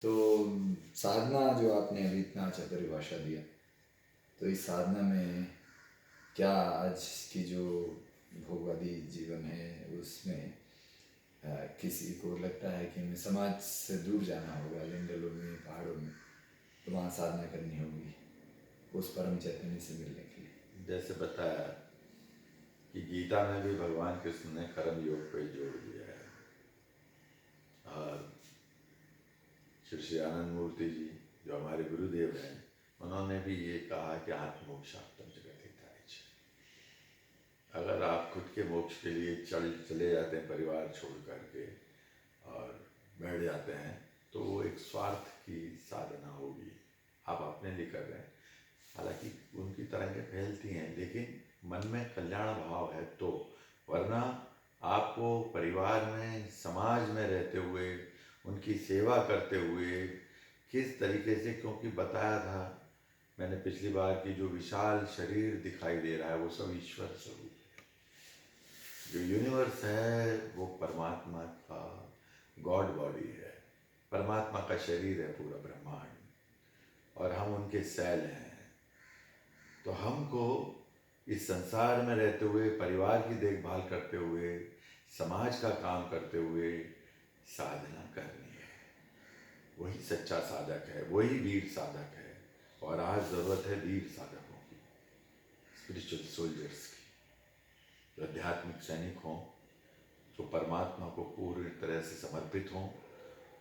तो साधना जो आपने अभी इतना अच्छा परिभाषा दिया, तो इस साधना में क्या आज की जो भोगवादी जीवन है उसमें किसी को लगता है कि हमें समाज से दूर जाना होगा, जंगलों में, पहाड़ों में, तो वहाँ साधना करनी होगी उस परम चैतन्य से मिलने के लिए। जैसे बताया कि गीता में भी भगवान कृष्ण ने कर्म योग पे जोर दिया है। और श्री आनंद मूर्ति जी जो हमारे गुरुदेव हैं, उन्होंने भी ये कहा कि आत्मोक्षाप्तम जगतिताय। अगर आप खुद के मोक्ष के लिए चले जाते हैं परिवार छोड़ करके और बैठ जाते हैं, तो वो एक स्वार्थ की साधना होगी। आप अपने लिए कर रहे हैं, हालांकि उनकी तरंगें फैलती हैं, लेकिन मन में कल्याण भाव है तो। वरना आपको परिवार में, समाज में रहते हुए, उनकी सेवा करते हुए किस तरीके से, क्योंकि बताया था मैंने पिछली बार की, जो विशाल शरीर दिखाई दे रहा है वो सब ईश्वर स्वरूप है। जो यूनिवर्स है वो परमात्मा का गॉड बॉडी है, परमात्मा का शरीर है पूरा ब्रह्मांड, और हम उनके सेल हैं। तो हमको इस संसार में रहते हुए, परिवार की देखभाल करते हुए, समाज का काम करते हुए साधना करनी है। वही सच्चा साधक है, वही वीर साधक है। और आज ज़रूरत है वीर साधकों की, स्पिरिचुअल सोल्जर्स की, जो आध्यात्मिक सैनिक हों, जो परमात्मा को पूरी तरह से समर्पित हों,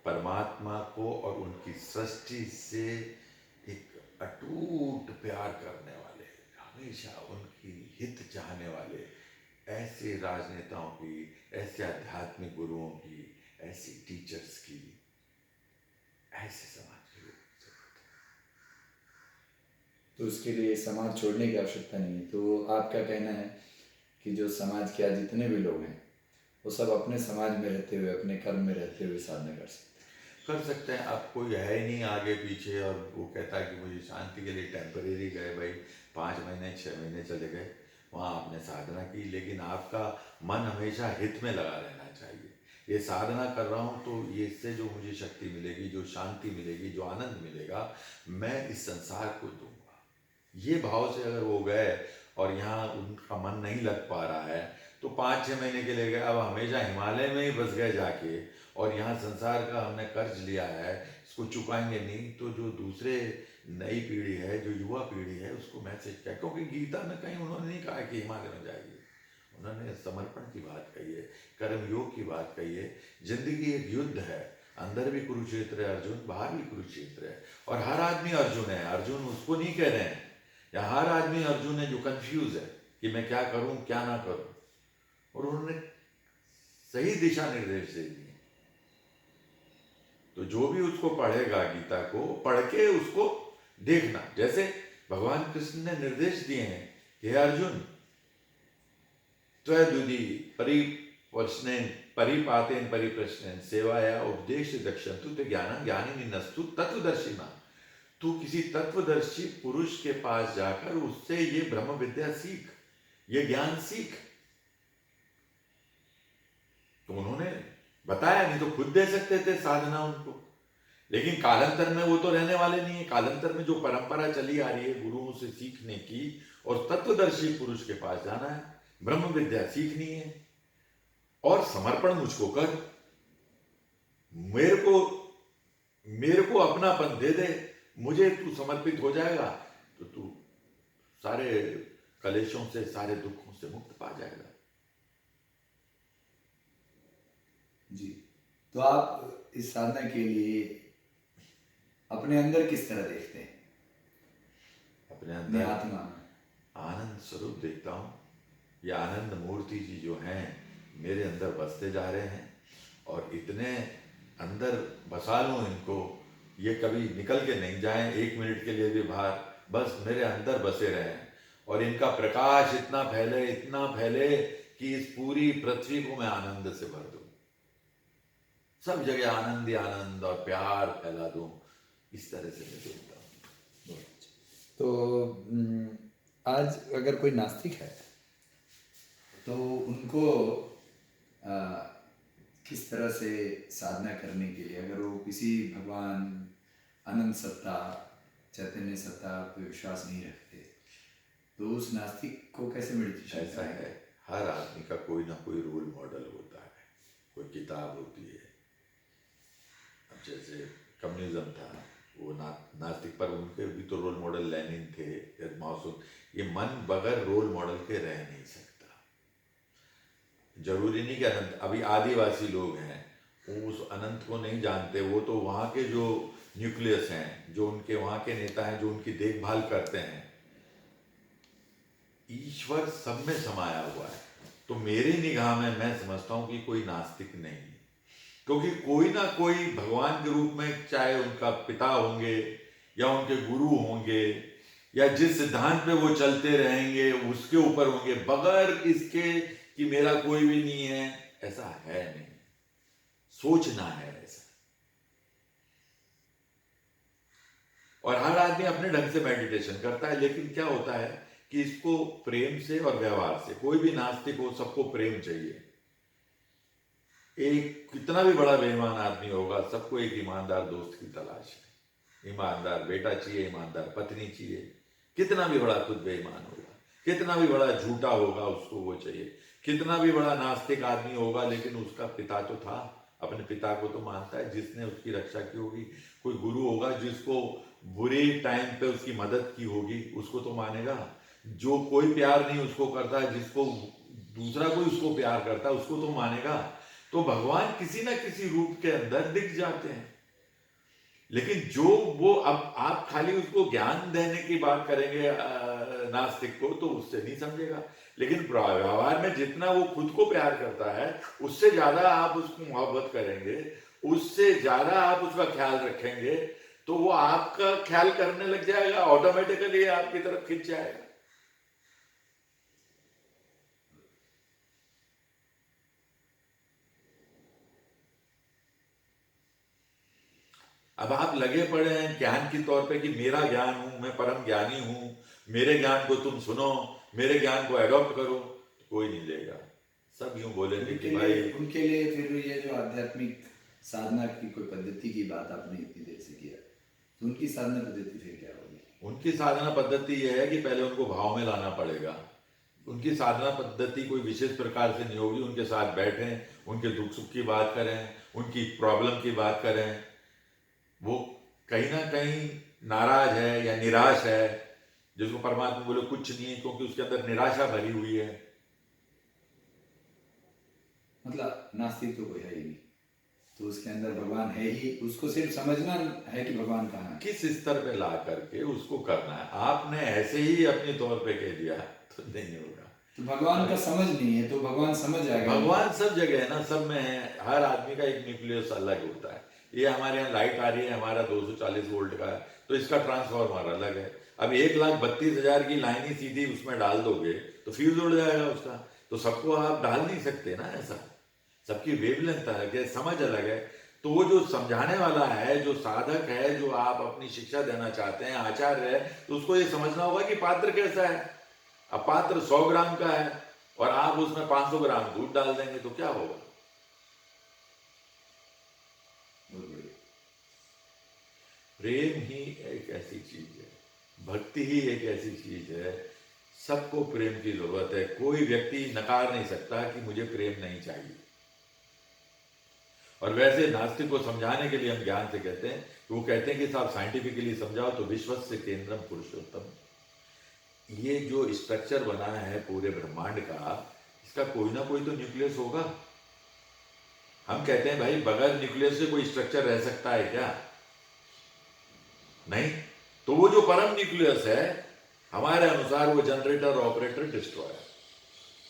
परमात्मा को और उनकी सृष्टि से एक अटूट प्यार करने वाले, हमेशा उनकी हित चाहने वाले, ऐसे राजनेताओं की, ऐसे आध्यात्मिक गुरुओं की, ऐसी टीचर्स की, ऐसे समाज के लोग। तो उसके लिए समाज छोड़ने की आवश्यकता नहीं है। तो आपका कहना है कि जो समाज के आज जितने भी लोग हैं वो सब अपने समाज में रहते हुए, अपने कर्म में रहते हुए साधना कर सकते कर सकते हैं। अब कोई है ही नहीं आगे पीछे और वो कहता है कि मुझे शांति के लिए टेम्परेरी गए भाई, 5 महीने 6 महीने चले गए, वहाँ आपने साधना की, लेकिन आपका मन हमेशा हित में लगा रहना चाहिए। ये साधना कर रहा हूँ तो ये इससे जो मुझे शक्ति मिलेगी, जो शांति मिलेगी, जो आनंद मिलेगा, मैं इस संसार को दूंगा। ये भाव से अगर वो गए और यहाँ उनका मन नहीं लग पा रहा है, तो 5 6 महीने के लिए गए, अब हमेशा हिमालय में ही बस गए जाके, और यहाँ संसार का हमने कर्ज लिया है, इसको चुकाएंगे नहीं, तो जो दूसरे नई पीढ़ी है, जो युवा पीढ़ी है, उसको मैसेज क्या, क्योंकि गीता में कहीं उन्होंने नहीं कहा कि हिमालय में जाइए। उन्होंने समर्पण की बात कही है, कर्म योग की बात कही है। जिंदगी एक युद्ध है, अंदर भी कुरुक्षेत्र है अर्जुन, बाहर भी कुरुक्षेत्र है, और हर आदमी अर्जुन है। अर्जुन उसको नहीं कह रहे हैं, या हर आदमी अर्जुन है जो कंफ्यूज है कि मैं क्या करूं क्या ना करूं, और उन्होंने सही दिशा निर्देश दे दिए। तो जो भी उसको पढ़ेगा, गीता को पढ़ के उसको देखना, जैसे भगवान कृष्ण ने निर्देश दिए हैं कि हे अर्जुन, त्वदुदि परिप्रश्नेन परिपातेन परिप्रश्नेन सेवाया उपदेश दक्षन्तु ते ज्ञानं ज्ञानिनस्तु तत्वदर्शिना। तू किसी तत्वदर्शी पुरुष के पास जाकर उससे ये ब्रह्म विद्या सीख, ये ज्ञान सीख। तो उन्होंने बताया, नहीं तो खुद दे सकते थे साधना उनको, लेकिन कालांतर में वो तो रहने वाले नहीं है। कालांतर में जो परंपरा चली आ रही है गुरुओं से सीखने की, और तत्वदर्शी पुरुष के पास जाना है, ब्रह्म विद्या सीखनी है, और समर्पण मुझको कर, मेरे को मेरे को अपनापन दे दे, मुझे तू समर्पित हो जाएगा तो तू सारे कलेशों से, सारे दुखों से मुक्त पा जाएगा। जी। तो आप इस साधना के लिए अपने अंदर किस तरह देखते हैं? अपने अपनी अंदर आत्मा में? आनंद स्वरूप देखता हूँ। ये आनंद मूर्ति जी जो हैं मेरे अंदर बसते जा रहे हैं, और इतने अंदर बसा लूँ इनको, ये कभी निकल के नहीं जाएं 1 मिनट के लिए भी बाहर, बस मेरे अंदर बसे रहें, और इनका प्रकाश इतना फैले, इतना फैले कि इस पूरी पृथ्वी को मैं आनंद से भर दूँ, सब जगह आनंद ही आनंद और प्यार फैला दूँ। इस तरह से मैं देखता हूँ। बहुत अच्छा। तो आज अगर कोई नास्तिक है तो उनको आ, किस तरह से साधना करने के लिए, अगर वो किसी भगवान, अनंत सत्ता, चैतन्य सत्ता पे विश्वास नहीं रखते, तो उस नास्तिक को कैसे मेडिटेशन ऐसा है, हर आदमी का कोई ना कोई रोल मॉडल होता है, कोई किताब होती है। अब जैसे कम्युनिज्म था, वो नास्तिक, पर उनके भी तो रोल मॉडल लेनिन थे, माओ। ये मन बगैर रोल मॉडल के रह नहीं सकता। जरूरी नहीं कि अनंत, अभी आदिवासी लोग हैं, वो उस अनंत को नहीं जानते, वो तो वहाँ के जो न्यूक्लियस हैं, जो उनके वहाँ के नेता हैं, जो उनकी देखभाल करते हैं, ईश्वर सब में समाया हुआ है। तो मेरी निगाह में मैं समझता हूँ कि कोई नास्तिक नहीं है, क्योंकि कोई ना कोई भगवान के रूप में, चाहे उनका पिता होंगे या उनके गुरु होंगे, या जिस सिद्धांत पे वो चलते रहेंगे उसके ऊपर होंगे, बगैर इसके कि मेरा कोई भी नहीं है, ऐसा है नहीं। सोचना है ऐसा। और हर आदमी अपने ढंग से मेडिटेशन करता है, लेकिन क्या होता है कि इसको प्रेम से और व्यवहार से, कोई भी नास्तिक हो, सबको प्रेम चाहिए। एक कितना भी बड़ा बेईमान आदमी होगा, सबको एक ईमानदार दोस्त की तलाश है। ईमानदार बेटा चाहिए, ईमानदार पत्नी चाहिए। कितना भी बड़ा खुद बेईमान होगा, कितना भी बड़ा झूठा होगा, उसको वो चाहिए। कितना भी बड़ा नास्तिक आदमी होगा, लेकिन उसका पिता तो था, अपने पिता को तो मानता है, जिसने उसकी रक्षा की होगी। कोई गुरु होगा जिसको बुरे टाइम पे उसकी मदद की होगी, उसको तो मानेगा। जो कोई प्यार नहीं उसको करता है, जिसको दूसरा कोई उसको प्यार करता है, उसको तो मानेगा। तो भगवान किसी ना किसी रूप के अंदर दिख जाते हैं। लेकिन जो वो, अब आप खाली उसको ज्ञान देने की बात करेंगे नास्तिक को, तो उससे नहीं समझेगा। लेकिन व्यवहार में जितना वो खुद को प्यार करता है, उससे ज्यादा आप उसको मोहब्बत करेंगे, उससे ज्यादा आप उसका ख्याल रखेंगे, तो वो आपका ख्याल करने लग जाएगा, ऑटोमेटिकली आपकी तरफ खिंच जाएगा। अब आप लगे पड़े हैं ज्ञान के तौर पे कि मेरा ज्ञान हूं, मैं परम ज्ञानी हूं, मेरे ज्ञान को तुम सुनो, मेरे ज्ञान को एडॉप्ट करो, तो कोई नहीं लेगा। सब यूं बोलेंगे कि भाई। उनके लिए फिर ये जो आध्यात्मिक साधना की कोई पद्धति की बात आपने इतनी देर से किया, तो उनकी साधना पद्धति फिर क्या होगी? उनकी साधना पद्धति यह है कि पहले उनको भाव में लाना पड़ेगा। उनकी साधना पद्धति कोई विशेष प्रकार से नहीं होगी। उनके साथ बैठें, उनके दुख सुख की बात करें, उनकी प्रॉब्लम की बात करें। वो कहीं ना कहीं नाराज है या निराश है, जिसको परमात्मा बोले कुछ नहीं है, क्योंकि उसके अंदर निराशा भरी हुई है। मतलब नास्तिक तो कोई है ही नहीं, तो उसके अंदर भगवान है ही, उसको सिर्फ समझना है कि भगवान कहाँ है। किस स्तर पे ला करके उसको करना है। आपने ऐसे ही अपने तौर पे कह दिया तो नहीं होगा। तो भगवान का समझ नहीं है, तो भगवान समझ जाएगा। भगवान सब जगह है ना, सब में है। हर आदमी का एक न्यूक्लियस अलग होता है। ये हमारे यहाँ लाइट आ रही है, हमारा 240 वोल्ट का है, तो इसका ट्रांसफॉर्मर अलग है। अब 1,32,000 की लाइन ही सीधी उसमें डाल दोगे तो फ्यूज उड़ जाएगा उसका। तो सबको आप डाल नहीं सकते ना ऐसा। सबकी वेवलेंथ अलग है, समझ अलग है। तो वो जो समझाने वाला है, जो साधक है, जो आप अपनी शिक्षा देना चाहते हैं, आचार्य है, तो उसको ये समझना होगा कि पात्र कैसा है। अब पात्र 100 ग्राम का है और आप उसमें 500 ग्राम दूध डाल देंगे तो क्या होगा? प्रेम ही एक ऐसी चीज है, भक्ति ही एक ऐसी चीज है, सबको प्रेम की जरूरत है। कोई व्यक्ति नकार नहीं सकता कि मुझे प्रेम नहीं चाहिए। और वैसे नास्तिक को समझाने के लिए हम ज्ञान से कहते हैं कि वो कहते हैं कि साहब साइंटिफिकली समझाओ तो विश्वस्य केंद्रम पुरुषोत्तम। ये जो स्ट्रक्चर बना है पूरे ब्रह्मांड का, इसका कोई ना कोई तो न्यूक्लियस होगा। हम कहते हैं भाई बगैर न्यूक्लियस से कोई स्ट्रक्चर रह सकता है क्या? नहीं। तो वो जो परम न्यूक्लियस है, हमारे अनुसार वो जनरेटर, ऑपरेटर, डिस्ट्रॉयर,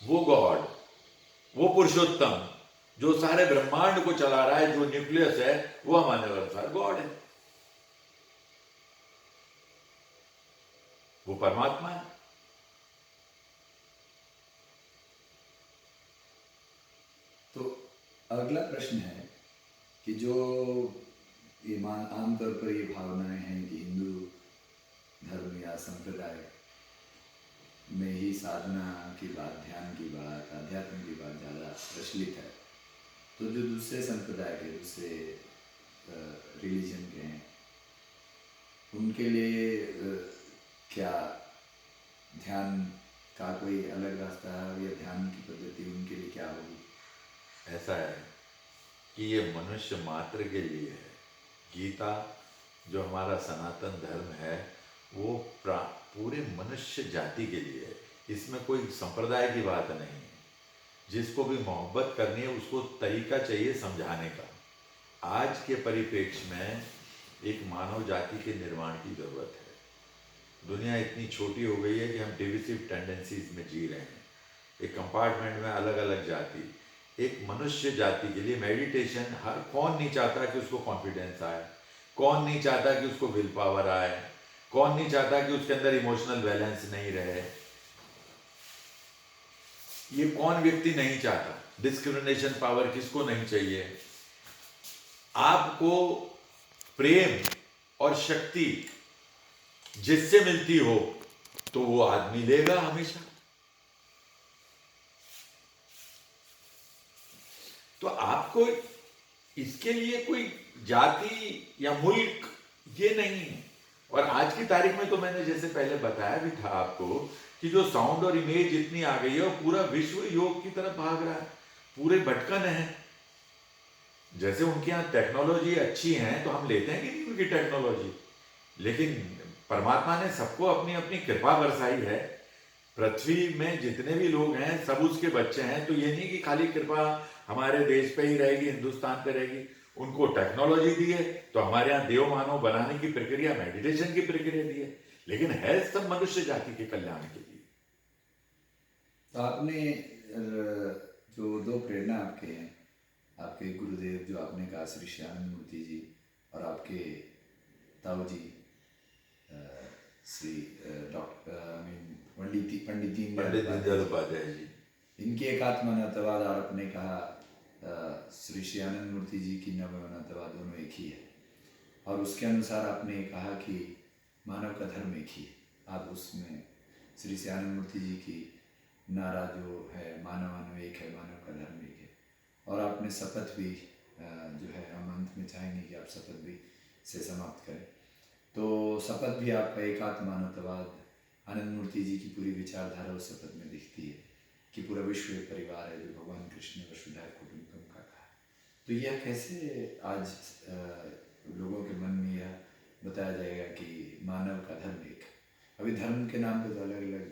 वो गॉड, वो पुरुषोत्तम जो सारे ब्रह्मांड को चला रहा है, जो न्यूक्लियस है, वो हमारे अनुसार गॉड है, वो परमात्मा है। तो अगला प्रश्न है कि जो ये आमतौर पर ये भावनाएं हैं कि हिंदू धर्म या संप्रदाय में ही साधना की बात, ध्यान की बात, अध्यात्म की बात ज़्यादा प्रचलित है, तो जो दूसरे संप्रदाय के, दूसरे रिलीजन के हैं, उनके लिए क्या ध्यान का कोई अलग रास्ता है, या ध्यान की पद्धति उनके लिए क्या होगी? ऐसा है कि ये मनुष्य मात्र के लिए है। गीता जो हमारा सनातन धर्म है वो पूरे मनुष्य जाति के लिए है। इसमें कोई संप्रदाय की बात नहीं है। जिसको भी मोहब्बत करनी है उसको तरीका चाहिए समझाने का। आज के परिप्रेक्ष्य में एक मानव जाति के निर्माण की जरूरत है। दुनिया इतनी छोटी हो गई है कि हम डिविसिव टेंडेंसीज में जी रहे हैं। एक कंपार्टमेंट में अलग अलग जाति। एक मनुष्य जाति के लिए मेडिटेशन, हर कौन नहीं चाहता कि उसको कॉन्फिडेंस आए, कौन नहीं चाहता कि उसको विल पावर आए, कौन नहीं चाहता कि उसके अंदर इमोशनल बैलेंस नहीं रहे। ये कौन व्यक्ति नहीं चाहता? डिस्क्रिमिनेशन पावर किसको नहीं चाहिए? आपको प्रेम और शक्ति जिससे मिलती हो तो वो आदमी लेगा हमेशा। तो आपको इसके लिए कोई जाति या मुल्क ये नहीं है। और आज की तारीख में तो मैंने जैसे पहले बताया भी था आपको कि जो साउंड और इमेज इतनी आ गई है और पूरा विश्व योग की तरफ भाग रहा है, पूरे भटकन है। जैसे उनके यहाँ टेक्नोलॉजी अच्छी है तो हम लेते हैं कि नहीं उनकी टेक्नोलॉजी, लेकिन परमात्मा ने सबको अपनी अपनी कृपा बरसाई है। पृथ्वी में जितने भी लोग हैं सब उसके बच्चे हैं। तो ये नहीं कि खाली कृपा हमारे देश पे ही रहेगी, हिंदुस्तान पे रहेगी। उनको टेक्नोलॉजी दी है तो हमारे यहाँ देव मानव बनाने की प्रक्रिया, मेडिटेशन की प्रक्रिया दी है, लेकिन है सब मनुष्य जाति के कल्याण के लिए। तो आपने जो दो प्रेरणा आपके हैं, आपके गुरुदेव जो आपने कहा श्री श्यानंद मूर्ति जी, और आपके ताऊ जी श्री डॉक्टर पंडित दीनदयाल उपाध्याय जी, इनकी एकात्मनातवाद, और आपने कहा श्री श्यानंद मूर्ति जी की नवमनतवाद, दोनों एक ही है। और उसके अनुसार आपने कहा कि मानव का धर्म एक ही है। आप उसमें श्री श्यानंद मूर्ति जी की नारा जो है मानव एक है, मानव का धर्म एक है। और आपने शपथ भी जो है, हम अंत में चाहेंगे कि आप शपथ भी से समाप्त करें। तो शपथ भी आपका एकात्मनातवाद, आनंद मूर्ति जी की पूरी विचारधारा उस शपथ में दिखती है कि पूरा विश्व एक परिवार है, जो भगवान कृष्ण ने वसुधैव कुटुंबकम का कहा। तो यह कैसे आज लोगों के मन में यह बताया जाएगा कि मानव का धर्म एक है? अभी धर्म के नाम पे तो अलग अलग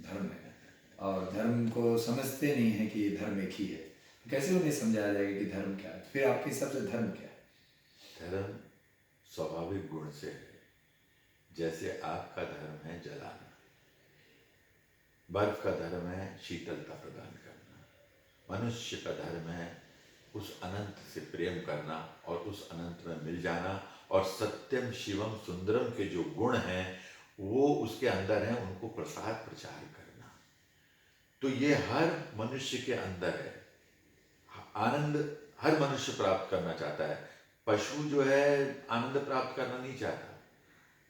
धर्म है, और धर्म को समझते नहीं है कि ये धर्म एक ही है। कैसे उन्हें समझाया जाएगा कि धर्म क्या है? फिर आपके हिसाब से धर्म क्या है? धर्म स्वाभाविक गुण से है। जैसे आग का धर्म है जलाना, बर्फ का धर्म है शीतलता प्रदान करना, मनुष्य का धर्म है उस अनंत से प्रेम करना और उस अनंत में मिल जाना, और सत्यम शिवम सुंदरम के जो गुण हैं वो उसके अंदर हैं, उनको प्रसाद प्रचार करना। तो ये हर मनुष्य के अंदर है। आनंद हर मनुष्य प्राप्त करना चाहता है। पशु जो है आनंद प्राप्त करना नहीं चाहता।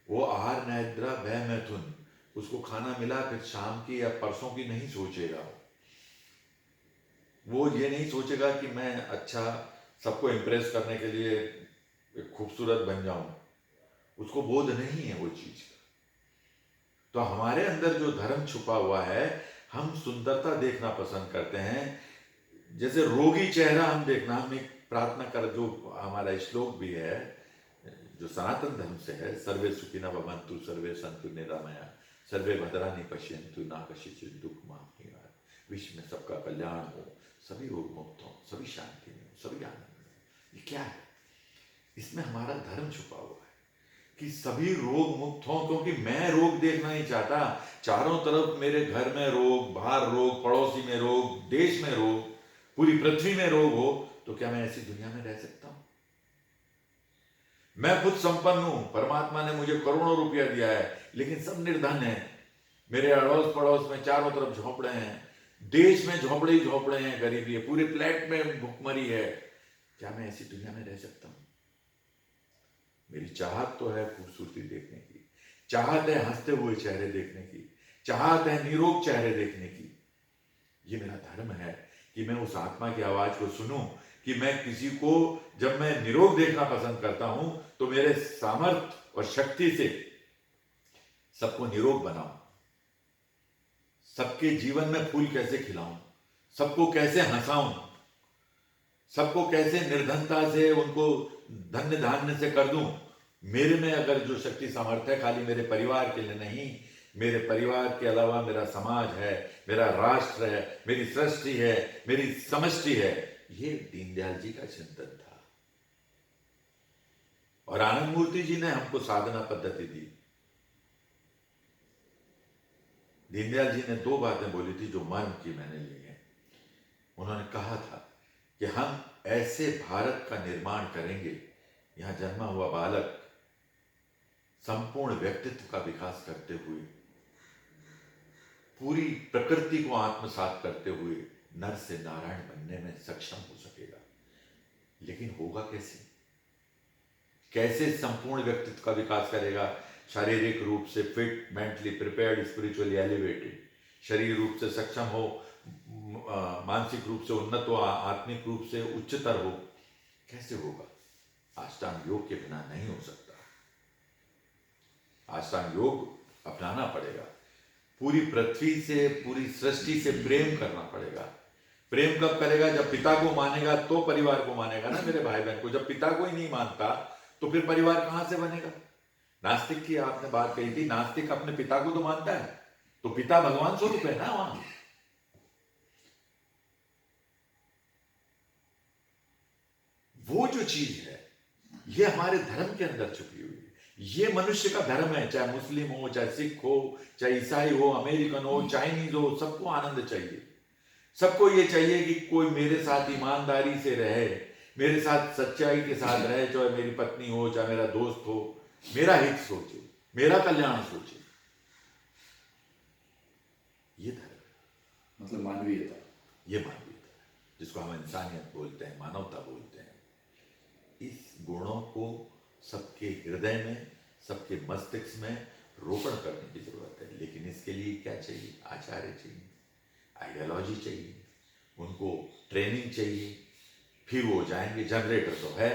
वो आहार निद्रा भय मैथुन, उसको खाना मिला फिर शाम की या परसों की नहीं सोचेगा। वो ये नहीं सोचेगा कि मैं अच्छा सबको इम्प्रेस करने के लिए खूबसूरत बन जाऊं। उसको बोध नहीं है वो चीज का। तो हमारे अंदर जो धर्म छुपा हुआ है, हम सुंदरता देखना पसंद करते हैं। जैसे रोगी चेहरा हम देखना, हम एक प्रार्थना कर, जो हमारा श्लोक भी है जो सनातन धर्म से है, सर्वे सुखिनः भवन्तु सर्वे सन्तु निरामया सर्वे भद्राणि पश्यन्तु मा कश्चित् दुःखमाप्नुयात्। विश्व में सबका कल्याण हो, सभी रोग मुक्त हो, सभी शांति में हो, सभी आनंद में हो। ये क्या है? इसमें हमारा धर्म छुपा हुआ है कि सभी रोग मुक्त हों, क्योंकि मैं रोग देखना नहीं चाहता। चारों तरफ मेरे घर में रोग, बाहर रोग, पड़ोसी में रोग, देश में रोग, पूरी पृथ्वी में रोग हो, तो क्या मैं ऐसी दुनिया में रह सकता हूं? मैं खुद संपन्न हूं, परमात्मा ने मुझे करोड़ों रुपया दिया है, लेकिन सब निर्धन है। मेरे अड़ोस पड़ोस में चारों तरफ झोंपड़े हैं, देश में झोंपड़े ही झोंपड़े हैं, गरीबी है, पूरे फ्लैट में भुखमरी है। क्या मैं ऐसी दुनिया में रह सकता हूं? मेरी चाहत तो है खूबसूरती देखने की, चाहत है हंसते हुए चेहरे देखने की, चाहत है निरोग चेहरे देखने की। ये मेरा धर्म है कि मैं उस आत्मा की आवाज को सुनूं कि मैं किसी को जब मैं निरोग देखना पसंद करता हूं तो मेरे सामर्थ्य और शक्ति से सबको निरोग बनाऊं, सबके जीवन में फूल कैसे खिलाऊं, सबको कैसे हंसाऊं, सबको कैसे निर्धनता से उनको धन्य धान्य से कर दूं। मेरे में अगर जो शक्ति सामर्थ्य है, खाली मेरे परिवार के लिए नहीं, मेरे परिवार के अलावा मेरा समाज है, मेरा राष्ट्र है, मेरी सृष्टि है, मेरी समष्टि है। ये दीनदयाल जी का चिंतन था। और आनंद मूर्ति जी ने हमको साधना पद्धति दी। दीनदयाल जी ने 2 बातें बोली थी जो मर्म की मैंने ली है। उन्होंने कहा था कि हम ऐसे भारत का निर्माण करेंगे, यहां जन्मा हुआ बालक संपूर्ण व्यक्तित्व का विकास करते हुए, पूरी प्रकृति को आत्मसात करते हुए नर से नारायण बनने में सक्षम हो सकेगा। लेकिन होगा कैसे? कैसे संपूर्ण व्यक्तित्व का विकास करेगा? शारीरिक रूप से fit, mentally prepared, spiritually elevated, शरीर रूप से सक्षम हो, मानसिक रूप से उन्नत हो, आत्मिक रूप से उच्चतर हो। कैसे होगा? अष्टांग योग के बिना नहीं हो सकता। अष्टांग योग अपनाना पड़ेगा। पूरी पृथ्वी से, पूरी सृष्टि से प्रेम करना पड़ेगा। प्रेम कब करेगा? जब पिता को मानेगा तो परिवार को मानेगा ना मेरे भाई बहन को। जब पिता को ही नहीं मानता तो फिर परिवार कहां से बनेगा? नास्तिक की आपने बात कही थी, नास्तिक अपने पिता को तो मानता है, तो पिता भगवान स्वरूप है ना वहां। वो जो चीज है ये हमारे धर्म के अंदर छुपी हुई है। ये मनुष्य का धर्म है, चाहे मुस्लिम हो, चाहे सिख हो, चाहे ईसाई हो, अमेरिकन हो, चाइनीज हो, सबको आनंद चाहिए। सबको ये चाहिए कि कोई मेरे साथ ईमानदारी से रहे, मेरे साथ सच्चाई के साथ रहे, चाहे मेरी पत्नी हो, चाहे मेरा दोस्त हो, मेरा हित सोचे, मेरा कल्याण सोचे। ये धर्म मतलब मानवीयता, ये मानवीयता है जिसको हम इंसानियत बोलते हैं, मानवता बोलते हैं। इस गुणों को सबके हृदय में, सबके मस्तिष्क में रोपण करने की जरूरत है। लेकिन इसके लिए क्या चाहिए? आचार्य चाहिए, आइडियोलॉजी चाहिए, उनको ट्रेनिंग चाहिए, फिर वो जाएंगे। जनरेटर तो है,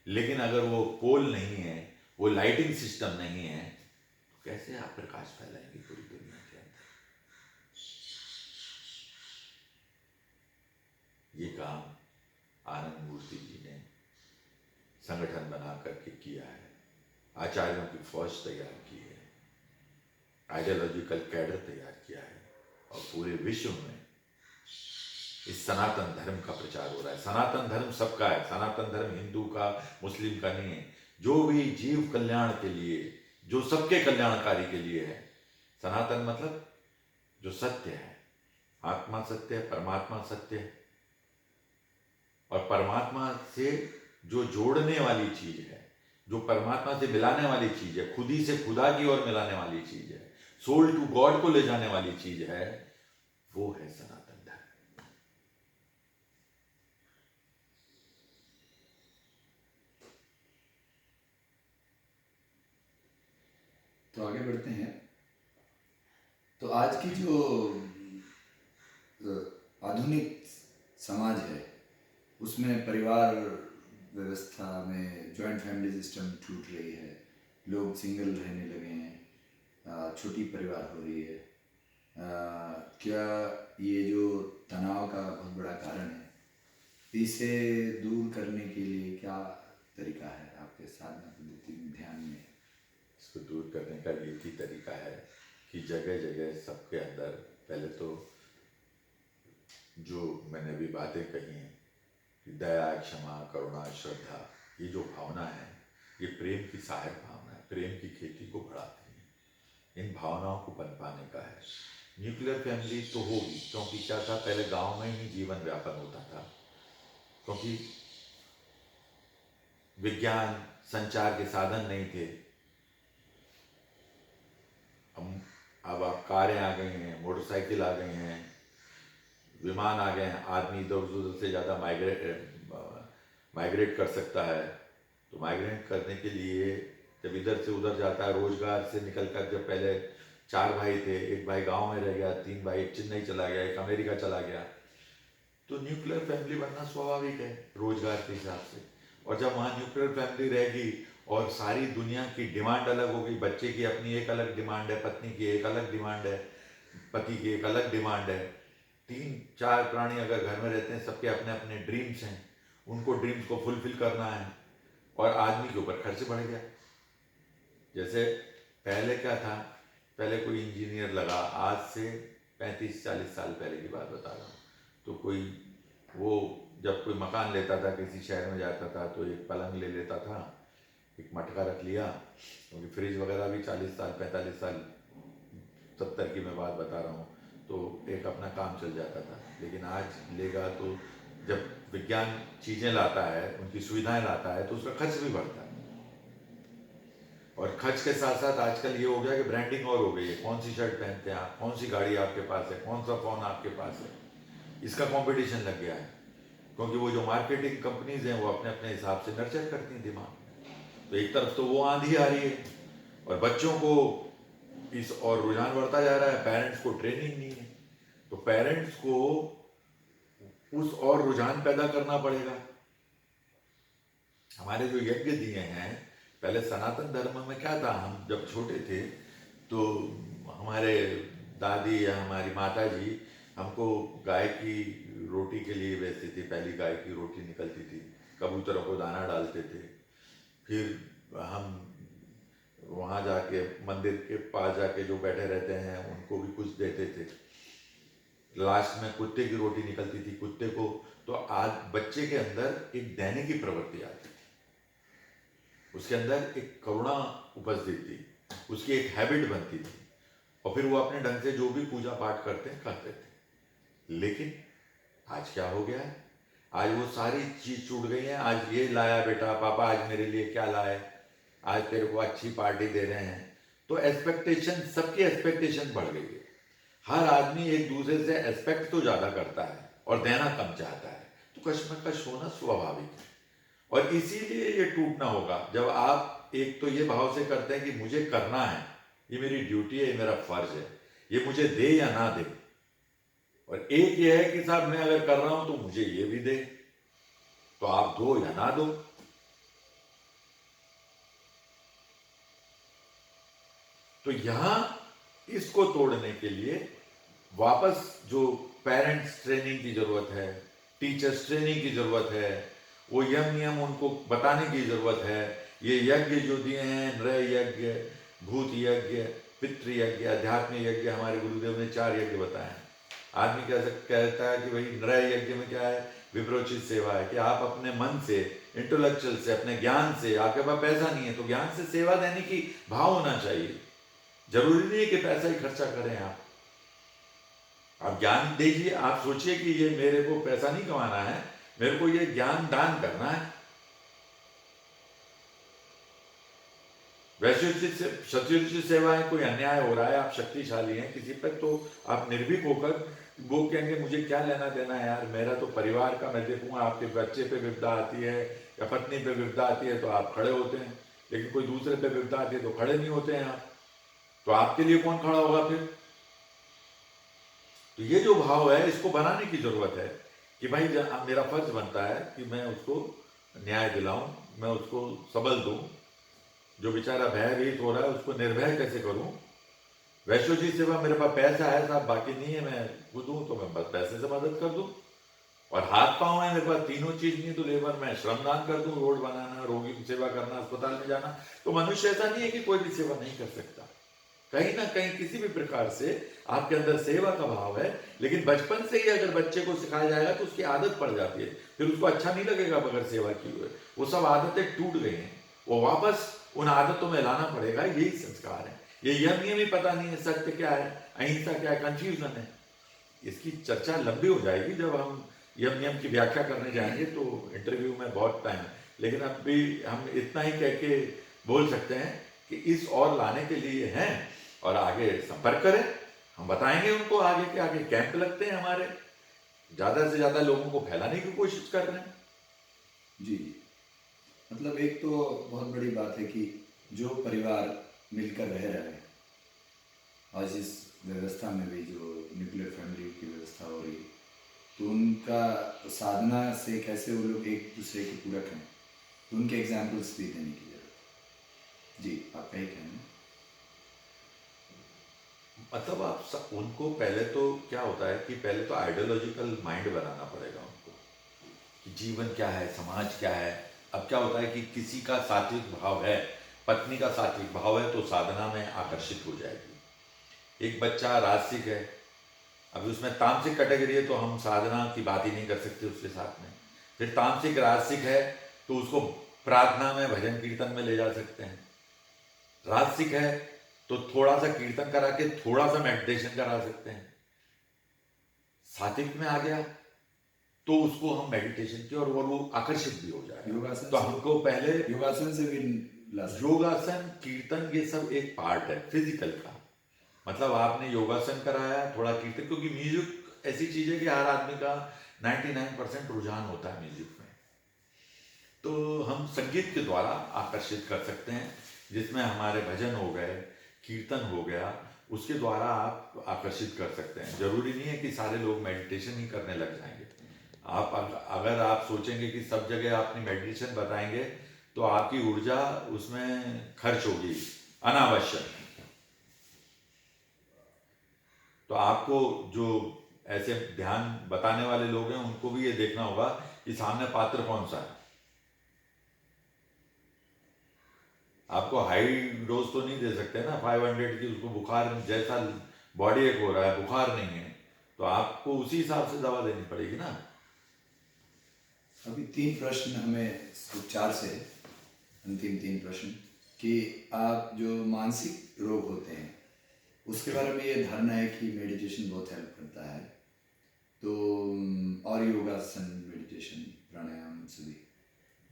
लेकिन अगर वो पोल नहीं है, वो लाइटिंग सिस्टम नहीं है, तो कैसे आप प्रकाश फैलाएंगे पूरी दुनिया के अंदर? ये काम आनंद मूर्ति जी ने संगठन बना करके किया है। आचार्यों की फौज तैयार की है, आइडियोलॉजिकल कैडर तैयार किया है, और पूरे विश्व में इस सनातन धर्म का प्रचार हो रहा है। सनातन धर्म सबका है। सनातन धर्म हिंदू का, मुस्लिम का नहीं है। जो भी जीव कल्याण के लिए, जो सबके कल्याणकारी के लिए है। सनातन मतलब जो सत्य है, आत्मा सत्य है, परमात्मा सत्य है, और परमात्मा से जो जोड़ने वाली चीज है, जो परमात्मा से मिलाने वाली चीज है, खुदी से खुदा की ओर मिलाने वाली चीज है, सोल टू गॉड को ले जाने वाली चीज है, वो है सनातन धर्म। तो आगे बढ़ते हैं। तो आज की जो आधुनिक समाज है उसमें परिवार व्यवस्था में जॉइंट फैमिली सिस्टम टूट रही है, लोग सिंगल रहने लगे हैं, छोटी परिवार हो रही है। क्या ये जो तनाव का बहुत बड़ा कारण है, इसे दूर करने के लिए क्या तरीका है आपके साधना पद्धति में, ध्यान में? इसको दूर करने का एक ही तरीका है कि जगह जगह सबके अंदर पहले तो जो मैंने अभी बातें कही हैं, दया, क्षमा, करुणा, श्रद्धा, ये जो भावना है, ये प्रेम की सहायक भावना है, प्रेम की खेती को बढ़ाती है। इन भावनाओं को पनपाने का है। न्यूक्लियर फैमिली तो होगी, क्योंकि क्या था, पहले गांव में ही जीवन व्यापन होता था, क्योंकि विज्ञान, संचार के साधन नहीं थे। अब कारें आ गई हैं, मोटरसाइकिल आ गई हैं, विमान आ गए हैं, आदमी इधर उधर से ज़्यादा माइग्रेट कर सकता है। तो माइग्रेट करने के लिए जब इधर से उधर जाता है, रोजगार से निकल कर, जब पहले 4 भाई थे, एक भाई गांव में रह गया, 3 भाई, एक चेन्नई चला गया, एक अमेरिका चला गया, तो न्यूक्लियर फैमिली बनना स्वाभाविक है रोजगार के हिसाब से। और जब वहाँ न्यूक्लियर फैमिली रहेगी और सारी दुनिया की डिमांड अलग होगी, बच्चे की अपनी एक अलग डिमांड है, पत्नी की एक अलग डिमांड है, पति की एक अलग डिमांड है, 3-4 प्राणी अगर घर में रहते हैं, सबके अपने अपने ड्रीम्स हैं, उनको ड्रीम्स को फुलफिल करना है, और आदमी के ऊपर खर्च बढ़ गया। जैसे पहले क्या था, पहले कोई इंजीनियर लगा, आज से 35-40 साल पहले की बात बता रहा हूँ, तो कोई वो जब कोई मकान लेता था, किसी शहर में जाता था, तो एक पलंग ले लेता था, एक मटका रख लिया, क्योंकि फ्रिज वगैरह भी 40 साल 45 साल 70 की मैं बात बता रहा हूँ, तो एक अपना काम चल जाता था। लेकिन आज लेगा तो जब विज्ञान चीज़ें लाता है, उनकी सुविधाएं लाता है, तो उसका खर्च भी बढ़ता है। और खर्च के साथ साथ आजकल ये हो गया कि ब्रांडिंग और हो गई है, कौन सी शर्ट पहनते हैं आप, कौन सी गाड़ी आपके पास है, कौन सा फ़ोन आपके पास है, इसका कंपटीशन लग गया है। क्योंकि वो जो मार्केटिंग कंपनीज हैं वो अपने अपने हिसाब से नर्चर करती हैं दिमाग। तो एक तरफ तो वो आंधी आ रही है, और बच्चों को इस और रुझान बढ़ता जा रहा है, पेरेंट्स को ट्रेनिंग नहीं है, तो पेरेंट्स को उस और रुझान पैदा करना पड़ेगा। हमारे जो यज्ञ दिए हैं, पहले सनातन धर्म में क्या था, हम जब छोटे थे तो हमारे दादी या हमारी माता जी हमको गाय की रोटी के लिए भेजती थी, पहली गाय की रोटी निकलती थी, कबूतरों को दाना डालते थे, फिर हम वहाँ जाके मंदिर के पास जाके जो बैठे रहते हैं उनको भी कुछ देते थे, लास्ट में कुत्ते की रोटी निकलती थी कुत्ते को। तो आज बच्चे के अंदर एक देने की प्रवृत्ति आती थी, उसके अंदर एक करुणा उपजती थी, उसकी एक हैबिट बनती थी, और फिर वो अपने ढंग से जो भी पूजा पाठ करते थे। लेकिन आज क्या हो गया है, आज वो सारी चीज छूट गई है। आज ये लाया बेटा, पापा आज मेरे लिए क्या लाए, आज तेरे को अच्छी पार्टी दे रहे हैं, तो एक्सपेक्टेशन, सबकी एक्सपेक्टेशन बढ़ गई है। हर आदमी एक दूसरे से एक्सपेक्ट तो ज्यादा करता है और देना कम चाहता है, तो कश्मकश होना स्वाभाविक है। और इसीलिए ये टूटना होगा जब आप एक तो ये भाव से करते हैं कि मुझे करना है, ये मेरी ड्यूटी है, ये मेरा फर्ज है, ये मुझे दे या ना दे, और एक ये है कि साहब मैं अगर कर रहा हूं तो मुझे ये भी दे, तो आप दो या ना दो। तो यहां इसको तोड़ने के लिए वापस जो पेरेंट्स ट्रेनिंग की जरूरत है, टीचर्स ट्रेनिंग की जरूरत है, वो यम नियम उनको बताने की जरूरत है। ये यज्ञ जो दिए हैं, नृ यज्ञ, भूत यज्ञ, पितृ यज्ञ, अध्यात्म यज्ञ, हमारे गुरुदेव ने 4 यज्ञ बताए हैं। आदमी कहता है कि भाई नृ यज्ञ में क्या है, विप्रोचित सेवा है, कि आप अपने मन से, इंटेलेक्चुअल से, अपने ज्ञान से, आपके पास पैसा नहीं है तो ज्ञान से सेवा देने की भाव होना चाहिए। जरूरी नहीं है कि पैसा ही खर्चा करें आप ज्ञान दीजिए। आप सोचिए कि ये मेरे को पैसा नहीं कमाना है, मेरे को ये ज्ञान दान करना है। वैश्योचित से सत्योचित सेवा है, कोई अन्याय हो रहा है, आप शक्तिशाली हैं किसी पर, तो आप निर्भीक होकर वो कहेंगे मुझे क्या लेना देना है यार, मेरा तो परिवार का मैं देखूंगा, आपके बच्चे पे विपदा आती है या पत्नी पे विपदा आती है तो आप खड़े होते हैं, लेकिन कोई दूसरे पे विपदा आती है तो खड़े नहीं होते हैं आप, तो आपके लिए कौन खड़ा होगा फिर। तो ये जो भाव है इसको बनाने की जरूरत है कि भाई मेरा फर्ज बनता है कि मैं उसको न्याय दिलाऊं, मैं उसको सबल दूं, जो बेचारा भयभीत हो रहा है उसको निर्भय कैसे करूं। वैश्योचित सेवा, मेरे पास पैसा है साहब, बाकी नहीं है, मैं वो दूं तो मैं बस पैसे से मदद कर दूं, और हाथ पांव है मेरे पास, तीनों चीज नहीं तो लेबर, मैं श्रमदान कर दूं, रोड बनाना, रोगी की सेवा करना, अस्पताल में जाना। तो मनुष्य ऐसा नहीं है कि कोई भी सेवा नहीं कर सकता, कहीं ना कहीं किसी भी प्रकार से आपके अंदर सेवा का भाव है। लेकिन बचपन से ही अगर बच्चे को सिखाया जाएगा तो उसकी आदत पड़ जाती है, फिर उसको अच्छा नहीं लगेगा बगैर सेवा की हुए, वो सब आदतें टूट गई हैं, वो वापस उन आदतों में लाना पड़ेगा। यही संस्कार है। ये यम नियम ही पता नहीं है, सत्य क्या है, अहिंसा क्या है, कंफ्यूजन है। इसकी चर्चा लंबी हो जाएगी, जब हम यम नियम की व्याख्या करने जाएंगे तो इंटरव्यू में बहुत टाइम है, लेकिन अब भी हम इतना ही कह के बोल सकते हैं कि इस और लाने के लिए हैं, और आगे संपर्क करें, हम बताएंगे उनको। आगे के आगे कैंप लगते हैं हमारे, ज्यादा से ज्यादा लोगों को फैलाने की कोशिश कर रहे हैं। जी, मतलब एक तो बहुत बड़ी बात है कि जो परिवार मिलकर रह रहे हैं, आज इस व्यवस्था में भी जो न्यूक्लियर फैमिली की व्यवस्था हो रही है, तो उनका साधना से कैसे वो लोग एक दूसरे के पूरक हैं, तो उनके एग्जाम्पल्स भी देने की जरूरत है। जी आप कहीं कहना। मतलब उनको पहले तो क्या होता है कि पहले तो आइडियोलॉजिकल माइंड बनाना पड़ेगा उनको कि जीवन क्या है, समाज क्या है। अब क्या होता है कि किसी का सात्विक भाव है, पत्नी का सात्विक भाव है, तो साधना में आकर्षित हो जाएगी। एक बच्चा राजसिक है, अभी उसमें तामसिक कैटेगरी है, तो हम साधना की बात ही नहीं कर सकते उसके साथ में। फिर तामसिक राजसिक है तो उसको प्रार्थना में, भजन कीर्तन में ले जा सकते हैं। राजसिक है तो थोड़ा सा कीर्तन करा के थोड़ा सा मेडिटेशन करा सकते हैं। सात्विक में आ गया तो उसको हम मेडिटेशन की और वो आकर्षित भी हो जाएगा। योगासन तो से- हमको पहले योगासन से भी ला सकते हैं। योगासन, कीर्तन, ये सब एक पार्ट है फिजिकल का। मतलब आपने योगासन कराया, थोड़ा कीर्तन, क्योंकि म्यूजिक ऐसी चीज है कि हर आदमी का 99% रुझान होता है म्यूजिक में। तो हम संगीत के द्वारा आकर्षित कर सकते हैं, जिसमें हमारे भजन हो गए, कीर्तन हो गया, उसके द्वारा आप आकर्षित कर सकते हैं। जरूरी नहीं है कि सारे लोग मेडिटेशन ही करने लग जाएंगे। अगर आप सोचेंगे कि सब जगह अपनी मेडिटेशन बताएंगे तो आपकी ऊर्जा उसमें खर्च होगी अनावश्यक। तो आपको जो ऐसे ध्यान बताने वाले लोग हैं उनको भी ये देखना होगा कि सामने पात्र कौन सा है। आपको हाई डोज तो नहीं दे सकते ना 500 की, उसको बुखार जैसा बॉडी एक हो रहा है, बुखार नहीं है, तो आपको उसी हिसाब से दवा देनी पड़ेगी ना। अभी 3 प्रश्न हमें उपचार से, अंतिम 3 प्रश्न कि आप जो मानसिक रोग होते हैं उसके बारे में ये धारणा है कि मेडिटेशन बहुत हेल्प करता है, तो और योगासन, मेडिटेशन, प्राणायाम सभी,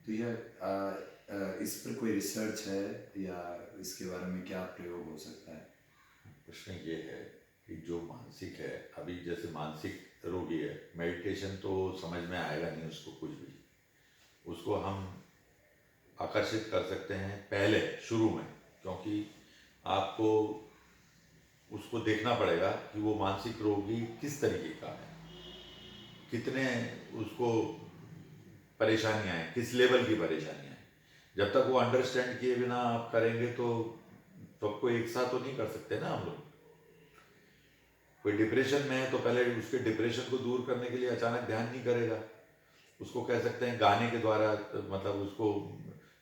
तो यह इस पर कोई रिसर्च है या इसके बारे में क्या प्रयोग हो सकता है? प्रश्न ये है कि जो मानसिक है, अभी जैसे मानसिक रोगी है, मेडिटेशन तो समझ में आएगा नहीं उसको कुछ भी। उसको हम आकर्षित कर सकते हैं पहले शुरू में, क्योंकि आपको उसको देखना पड़ेगा कि वो मानसिक रोगी किस तरीके का है, कितने उसको परेशानियां हैं, किस लेवल की परेशानियां हैं। जब तक वो अंडरस्टैंड किए बिना आप करेंगे तो सबको एक साथ तो नहीं कर सकते ना हम लोग। कोई डिप्रेशन में है तो पहले उसके डिप्रेशन को दूर करने के लिए अचानक ध्यान नहीं करेगा। उसको कह सकते हैं गाने के द्वारा, मतलब उसको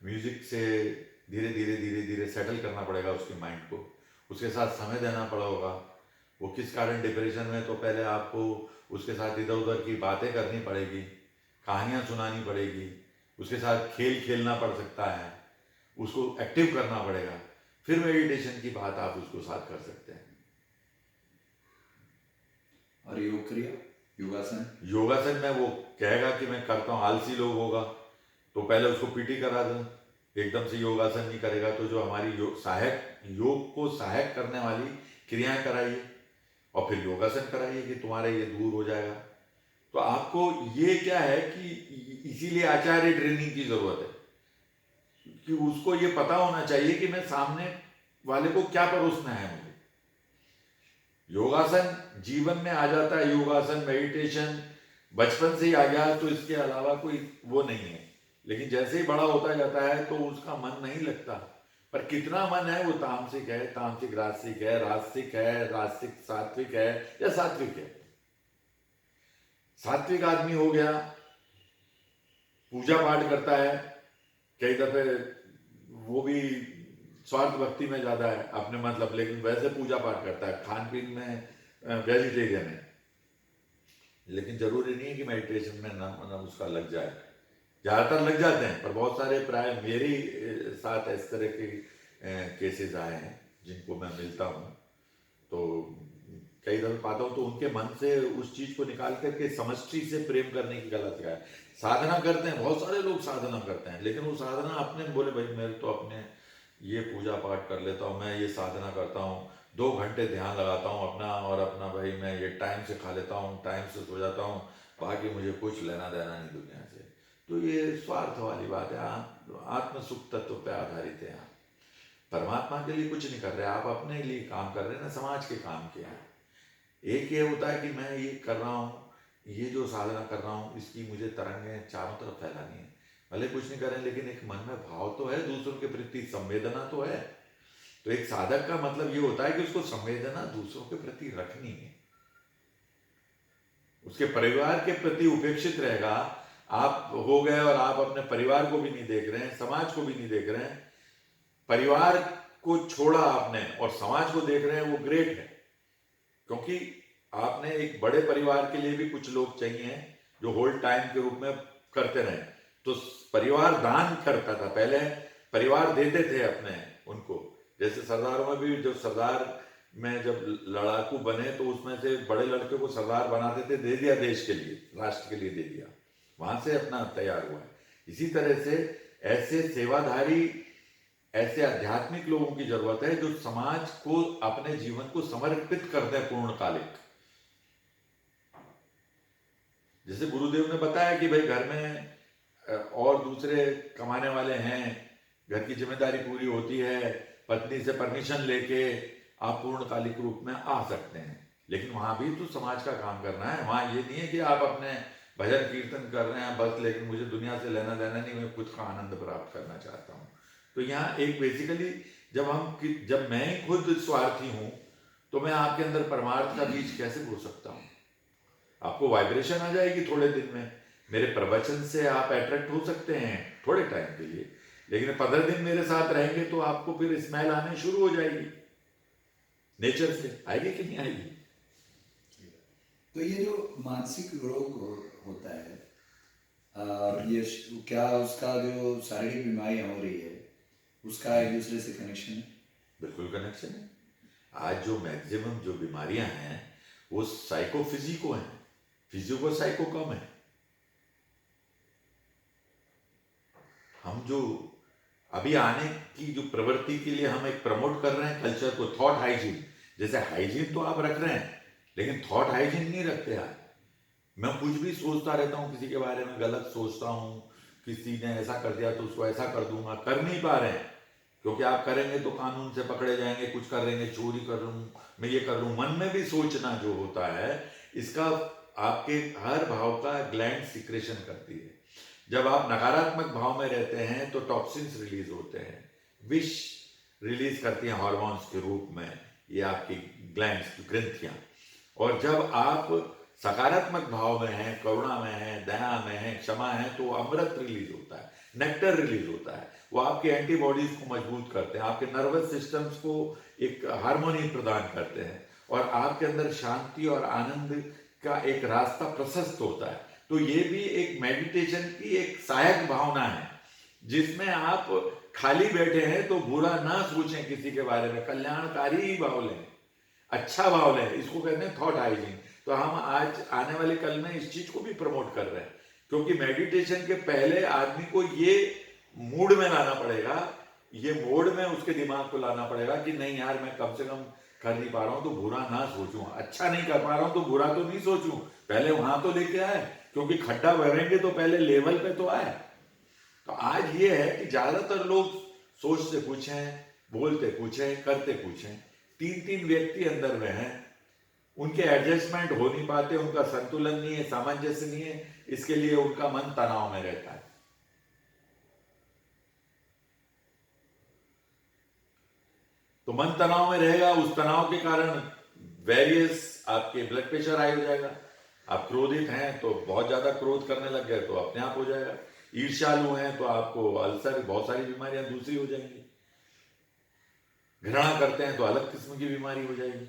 म्यूजिक से धीरे धीरे धीरे धीरे सेटल करना पड़ेगा उसके माइंड को, उसके साथ समय देना पड़ेगा। वो किस कारण डिप्रेशन में, तो पहले आपको उसके साथ इधर उधर की बातें करनी पड़ेगी, कहानियाँ सुनानी पड़ेगी, उसके साथ खेल खेलना पड़ सकता है, उसको एक्टिव करना पड़ेगा। फिर मेडिटेशन की बात आप उसको साथ कर सकते हैं। और योग क्रिया, योगासन? योगासन में वो कहेगा कि मैं करता हूँ, आलसी लोग होगा तो पहले उसको पीटी करा दो। एकदम से योगासन नहीं करेगा तो जो हमारी योग को सहायक करने वाली क्रियाएं कराइए और फिर योगासन कराइए कि तुम्हारा ये दूर हो जाएगा। तो आपको ये क्या है कि इसीलिए आचार्य ट्रेनिंग की जरूरत है कि उसको ये पता होना चाहिए कि मैं सामने वाले को क्या परोसना है मुझे। योगासन जीवन में आ जाता है, योगासन मेडिटेशन बचपन से ही आ गया तो इसके अलावा कोई वो नहीं है। लेकिन जैसे ही बड़ा होता जाता है तो उसका मन नहीं लगता। पर कितना मन है, वो तामसिक है, तामसिक राजसिक है, राजसिक सात्विक है या सात्विक है। सात्विक आदमी हो गया, पूजा पाठ करता है, कई दफे वो भी स्वार्थ भक्ति में ज्यादा है अपने मतलब, लेकिन वैसे पूजा पाठ करता है, खान पीन में वेजिटेरियन है। लेकिन जरूरी नहीं है कि मेडिटेशन में ना उसका लग जाए। ज़्यादातर लग जाते हैं, पर बहुत सारे प्राय मेरे साथ इस तरह के केसेस आए हैं जिनको मैं मिलता हूँ, तो कई दफे पाता हूँ तो उनके मन से उस चीज़ को निकाल करके समष्टि से प्रेम करने की गलत है। साधना करते हैं, बहुत सारे लोग साधना करते हैं, लेकिन वो साधना अपने बोले भाई मैं तो अपने ये पूजा पाठ कर लेता हूँ, मैं ये साधना करता हूँ, 2 घंटे ध्यान लगाता हूँ अपना, और अपना भाई मैं ये टाइम से खा लेता हूँ, टाइम से सो जाता हूँ, बाकी मुझे कुछ लेना देना नहीं दुनिया से। तो ये स्वार्थ वाली बात है। आत्म सुख तत्व पे आधारित है। आप परमात्मा के लिए कुछ नहीं कर रहे, आप अपने लिए काम कर रहे हैं ना, समाज के काम के हैं। एक ये होता है कि मैं ये कर रहा हूँ, ये जो साधना कर रहा हूँ इसकी मुझे तरंगें चारों तरफ फैलानी है, भले कुछ नहीं करें लेकिन एक मन में भाव तो है, दूसरों के प्रति संवेदना तो है। तो एक साधक का मतलब ये होता है कि उसको संवेदना दूसरों के प्रति रखनी है, उसके परिवार के प्रति उपेक्षित रहेगा। आप हो गए और आप अपने परिवार को भी नहीं देख रहे हैं, समाज को भी नहीं देख रहे हैं, परिवार को छोड़ा आपने और समाज को देख रहे हैं, वो ग्रेट है। क्योंकि आपने एक बड़े परिवार के लिए भी कुछ लोग चाहिए जो होल टाइम के रूप में करते रहे। तो परिवार दान करता था, पहले परिवार देते थे अपने उनको। जैसे सरदारों में भी, जब सरदार में जब लड़ाकू बने तो उसमें से बड़े लड़के को सरदार बनाते थे, दे दिया देश के लिए, राष्ट्र के लिए दे दिया, वहां से अपना तैयार हुआ है। इसी तरह से ऐसे सेवाधारी, ऐसे आध्यात्मिक लोगों की जरूरत है जो समाज को, अपने जीवन को समर्पित कर दें पूर्णकालिक। जैसे गुरुदेव ने बताया कि भाई घर में और दूसरे कमाने वाले हैं, घर की जिम्मेदारी पूरी होती है, पत्नी से परमिशन लेके आप पूर्णकालिक रूप में आ सकते हैं, लेकिन वहां भी तो समाज का काम करना है। वहां ये नहीं है कि आप अपने भजन कीर्तन कर रहे हैं बस, लेकिन मुझे दुनिया से लेना देना नहीं, मैं खुद का आनंद प्राप्त करना चाहता हूँ। तो यहाँ एक बेसिकली जब मैं खुद स्वार्थी हूं तो मैं आपके अंदर परमार्थ का बीज कैसे बो सकता हूं? आपको वाइब्रेशन आ जाएगी थोड़े दिन में, मेरे प्रवचन से आप अट्रैक्ट हो सकते हैं थोड़े टाइम के लिए, लेकिन 15 दिन मेरे साथ रहेंगे तो आपको फिर स्मेल आने शुरू हो जाएगी, नेचर से आएगी कि नहीं आएगी? तो ये जो मानसिक रोग होता है, ये क्या उसका जो शारीरिक बीमारियां हो रही है उसका एक दूसरे से कनेक्शन है? बिल्कुल कनेक्शन है। आज जो मैक्सिमम जो बीमारियां हैं वो साइको फिजिको हैं, फिजिको साइको कम है। हम जो अभी आने की जो प्रवृत्ति के लिए हम एक प्रमोट कर रहे हैं कल्चर को, थॉट हाइजीन, जैसे हाइजीन तो आप रख रहे हैं लेकिन थॉट हाइजीन नहीं रखते आप। मैं कुछ भी सोचता रहता हूँ, किसी के बारे में गलत सोचता हूँ, किसी ने ऐसा कर दिया तो उसको ऐसा कर दूंगा, कर नहीं पा रहे हैं क्योंकि आप करेंगे तो कानून से पकड़े जाएंगे, कुछ कर देंगे, चोरी कर लूँ, मैं ये कर लूँ। मन में भी सोचना जो होता है, इसका आपके हर भाव का ग्लैंड सिक्रेशन करती है। जब आप नकारात्मक भाव में रहते हैं तो टॉक्सिन्स रिलीज होते हैं, विष रिलीज करती हैं हार्मोन्स के रूप में, ये आपकी ग्लैंड्स, ग्रंथियां। और जब आप सकारात्मक भाव में हैं, करुणा में हैं, दया में हैं, क्षमा है, तो अमृत रिलीज होता है, नेक्टर रिलीज होता है। वो आपके एंटीबॉडीज को मजबूत करते हैं, आपके नर्वस सिस्टम्स को एक हार्मोनी प्रदान करते हैं और आपके अंदर शांति और आनंद का एक रास्ता प्रशस्त होता है। तो ये भी एक मेडिटेशन की एक सहायक भावना है, जिसमें आप खाली बैठे हैं तो बुरा ना सोचें किसी के बारे में, कल्याणकारी भाव लें, अच्छा भाव लें, इसको कहते हैं थॉट हाइजीन। तो हम आज आने वाले कल में इस चीज को भी प्रमोट कर रहे हैं, क्योंकि मेडिटेशन के पहले आदमी को ये मूड में लाना पड़ेगा, ये मोड में उसके दिमाग को लाना पड़ेगा कि नहीं यार, मैं कम से कम कर नहीं पा रहा हूं तो बुरा ना सोचूं, अच्छा नहीं कर पा रहा हूं तो बुरा तो नहीं सोचूं, पहले वहां तो लेके आए, क्योंकि खड्डा भरेंगे तो पहले लेवल पे तो आए। तो आज ये है कि ज्यादातर लोग सोचते कुछ हैं, बोलते कुछ हैं, करते कुछ हैं, तीन व्यक्ति अंदर में हैं, उनके एडजस्टमेंट हो नहीं पाते, उनका संतुलन नहीं है, सामंजस्य नहीं है, इसके लिए उनका मन तनाव में रहता है। तो मन तनाव में रहेगा, उस तनाव के कारण वेरियस आपके ब्लड प्रेशर हाई हो जाएगा। आप क्रोधित हैं तो बहुत ज्यादा क्रोध करने लग गए तो अपने आप हो जाएगा, ईर्ष्यालु हैं तो आपको अल्सर, बहुत सारी बीमारियां दूसरी हो जाएंगी, घृणा करते हैं तो अलग किस्म की बीमारी हो जाएगी।